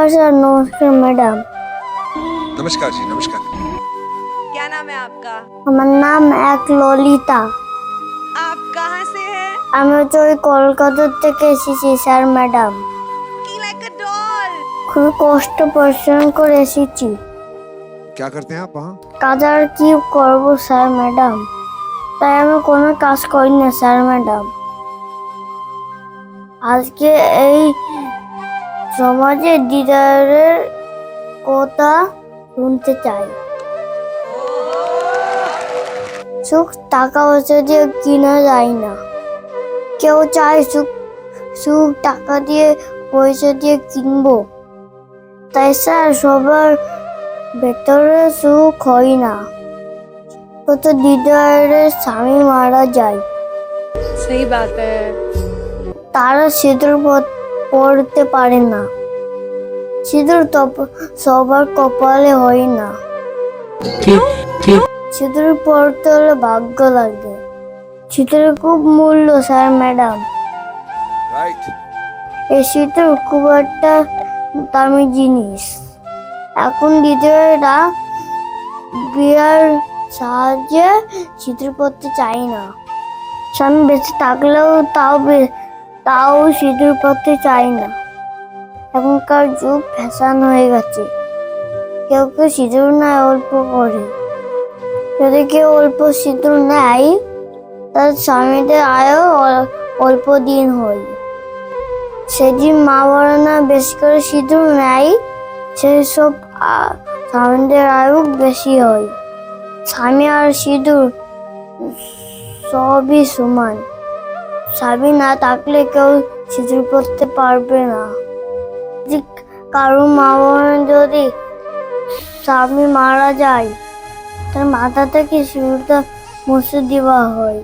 नमस्कार सर। नमस्कार मैडम। नमस्कार जी, नमस्कार। क्या नाम है आपका? हमारा नाम एक ललिता। आप कहाँ से हैं? আমি তো ওই কলকাতা থেকে এসেছি স্যার ম্যাডাম। की like a doll। খুব কষ্ট পরিশ্রম করে এসেছি। क्या करते हैं आप वहाँ? কাজ আর কি করব স্যার ম্যাডাম, তাই আমি কোনো কাজ করি না স্যার ম্যাডাম। আজকে এই সমাজে দিদারের কথা শুনতে চাই। সুখ টাকা পয়সা দিয়ে কিনা যায় না। কেউ চায় সুখ সুখ টাকা দিয়ে পয়সা দিয়ে কিনবো, তাই স্যার সবার ভেতরে সুখ হয় না। কত দিদারের স্বামী মারা যায়, सही बात है। তারা সিঁদুর পড়তে পারে না। সিঁদুর তো সবার কপালে হয় না। সিঁদুর পড়তে হলে ভাগ্য লাগে। সিঁদুরের খুব মূল্য স্যার ম্যাডাম। राइट। এই সিঁদুর খুব একটা দামি জিনিস। এখন দিদিরা বিয়ার সাহায্যে সিঁদুর পড়তে চাই না। স্বামী বেঁচে থাকলেও তাও সিঁদুর পড়তে চাই না। এখনকার যুগ ফ্যাশন হয়ে গেছে। কেউ কেউ সিঁদুর নেয় অল্প করে। যদি কেউ অল্প সিঁদুর নেয়, তার স্বামীদের আয়ও অল্প দিন হয়। সেদিন মা বড়রা বেশি করে সিঁদুর নেয়, সেই সব স্বামীদের আয়ু বেশি হয়। স্বামী আর সিঁদুর সবই সমান। স্বামী না থাকলে কেউ সিঁদুর পরতে পারবে না। যদি কারো মা বোন যদি স্বামী মারা যায়, তার মাথা থেকে সিঁদুরটা মুছে দেওয়া হয়।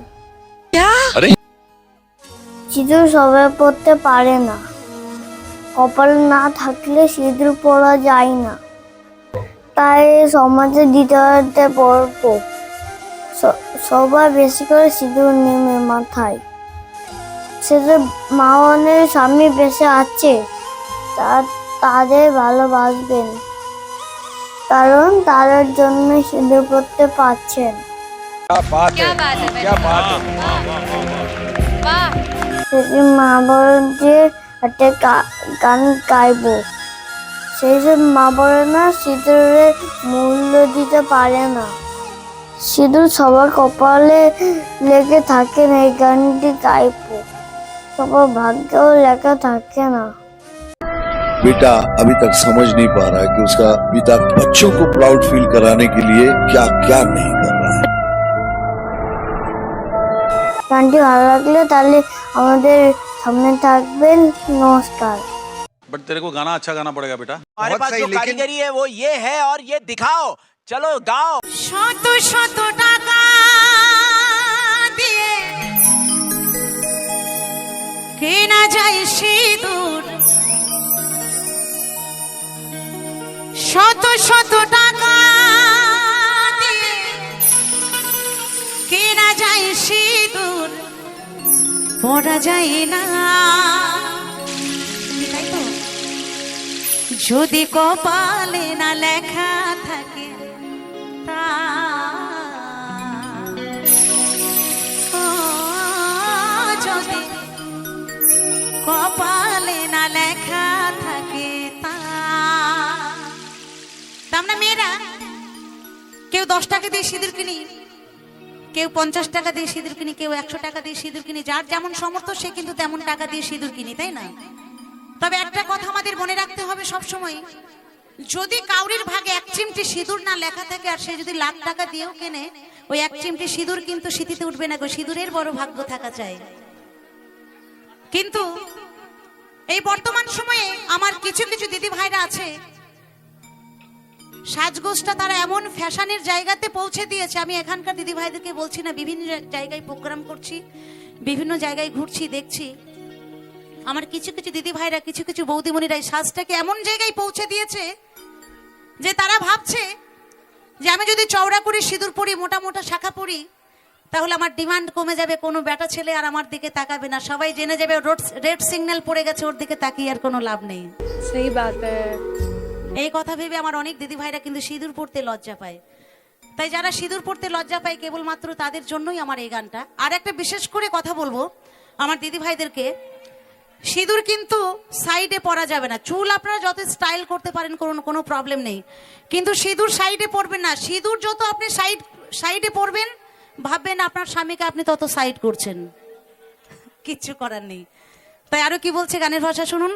সিঁদুর সবাই পরতে পারে না। কপাল না থাকলে সিঁদুর পরা যায় না। তাই সমাজে দিতে হতে পড়ব। সবাই বেশি করে সিঁদুর নেমে মাথায়। সেটা মা বোনের স্বামী বেঁচে আছে, তাদের ভালোবাসবেন, কারণ তাদের জন্য সিঁদুর পরতে পারছেন। क्या बात है, क्या बात है, क्या बात है। वाह। সেদিন মা বোনদের একটা গান গাইবো। সেই সব মা বোনেরা সিঁদুরের মূল্য দিতে পারে না। সিঁদুর সবার কপালে লেগে থাকে না, এই গানটি গাইবো। সবার ভাগ্যেও লেখা থাকে না। बेटा अभी तक समझ नहीं पा रहा है कि उसका पिता बच्चों को प्राउड फील कराने के लिए क्या क्या नहीं कर रहा है। গানটি ভালো লাগলে তাহলে আমাদের সামনে থাকবেন। নমস্কার। बट तेरे को गाना अच्छा गाना पड़ेगा बेटा। हमारे बहुत पास सही, जो लेकिन- कारीगरी है वो ये है और ये दिखाओ। चलो गाओ। শত শত টাকা দিয়ে কেনা যায় সিঁদুর, শত শত টাকা দিয়ে কেনা যায় সিঁদুর, পড়া যায় না। তাই তো, যদি কপালে না লেখা থাকে তা, ও যদি কপালে না লেখা থাকে তা। আমরা মেয়েরা কেউ 10 টাকা দিয়ে সিঁদুর কিনি, কেউ 50 টাকা দিয়ে সিঁদুর কিনি, কেউ 100 টাকা দিয়ে সিঁদুর কিনি। যার যেমন সামর্থ্য সে কিন্তু তেমন টাকা দিয়ে সিঁদুর কিনি, তাই না? তবে একটা কথা আমাদের মনে রাখতে হবে সব সময়, যদি কাউরির ভাগে 1 চিমটি সিঁদুর না লেখা থাকে আর সে যদি লাখ টাকা দিয়েও কেনে, ওই 1 চিমটি সিঁদুর কিন্তু সিঁথিতে উঠবে না গো। সিঁদুরের বড় ভাগ্য থাকা চাই। কিন্তু এই বর্তমান সময়ে আমার কিছু কিছু দিদি ভাইরা আছে, সাজগোজটা তারা এমন ফ্যাশনের জায়গাতে পৌঁছে দিয়েছে। আমি এখানকার দিদি ভাইদেরকে বলছি না, বিভিন্ন জায়গায় প্রোগ্রাম করছি, বিভিন্ন জায়গায় ঘুরছি, দেখছি আমার কিছু কিছু দিদি ভাইরা, কিছু কিছু বৌদিমণিরা সাজটাকে এমন জায়গায় পৌঁছে দিয়েছে যে তারা ভাবছে যে আমি যদি চওড়া করে সিঁদুর পরি, মোটা মোটা শাখা পরি, তাহলে আমার ডিমান্ড কমে যাবে, কোনো বেটা ছেলে আর আমার দিকে তাকাবে না, সবাই জেনে যাবে রেড সিগন্যাল পড়ে গেছে, ওর দিকে তাকিয়ে আর কোনো লাভ নেই। सही बात है। এই কথা ভেবে আমার অনেক দিদি ভাইরা কিন্তু সিঁদুর পড়তে লজ্জা পায়। তাই যারা সিঁদুর পড়তে লজ্জা পায় কেবলমাত্র তাদের জন্যই আমার এই গানটা। আর একটা বিশেষ করে কথা বলবো আমার দিদি ভাইদেরকে, সিঁদুর কিন্তু সাইডে পরা যাবে না। চুল আপনারা যত স্টাইল করতে পারেন করুন, কোনো প্রবলেম নেই, কিন্তু সিঁদুর সাইডে পরবেন না। সিঁদুর যত আপনি সাইডে পরবেন ভাববেন আপনার স্বামীকে আপনি তত সাইড করছেন, কিচ্ছু করার নেই। তাই আরো কি বলছে গানের ভাষা শুনুন।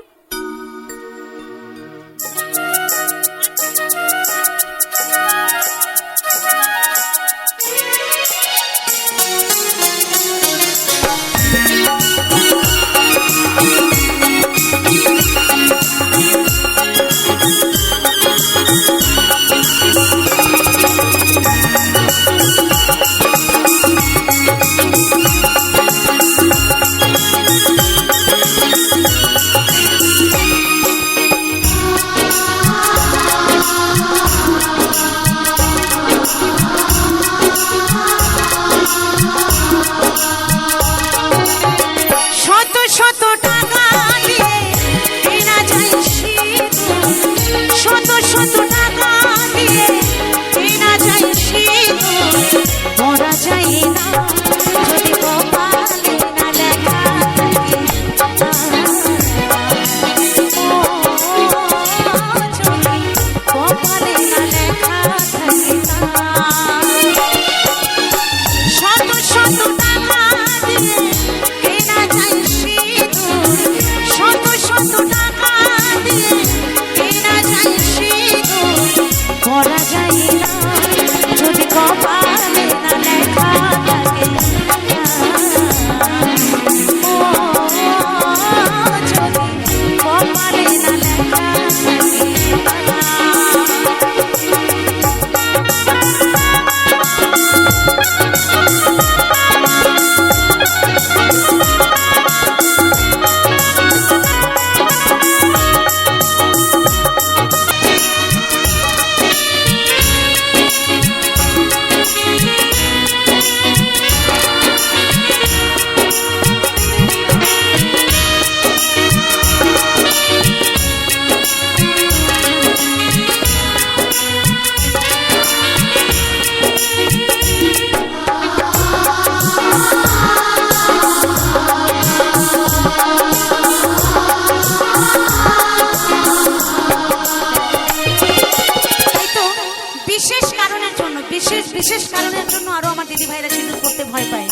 বিশেষ কারণের জন্য আরো আমার দিদি ভাইরা সিঁদুর পড়তে ভয় পায়।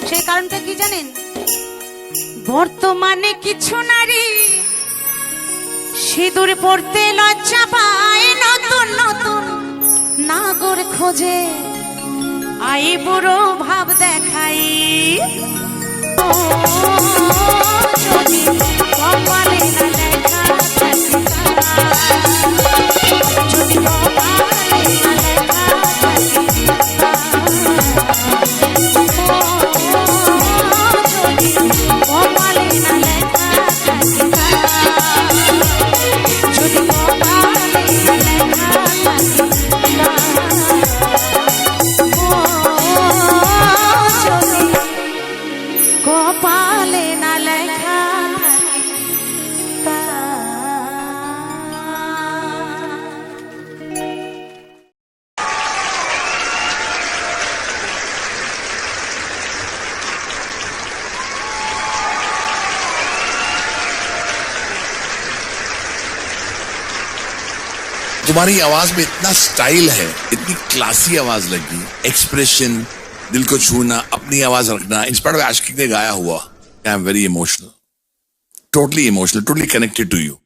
সেই কারণটা কি জানেন? বর্তমানে কিছু নারী সিঁদুর পড়তে লজ্জা পায়, নতুন নতুন নাগর খোঁজে, আই বুড়ো ভাব দেখাই। যদি কপালে না লেখা থাকে, যদি কপালে না লেখা থাকে, যদি কপালে না লেখা থাকে, যদি কপালে না লেখা থাকে, কপালে না লেখা तुम्हारी आवाज में इतना स्टाइल है, इतनी क्लासी आवाज लगी, एक्सप्रेशन, दिल को छूना, अपनी आवाज रखना, इंस्पायर्ड बाय आशिकी ने गाया हुआ। I am very emotional, totally connected to you.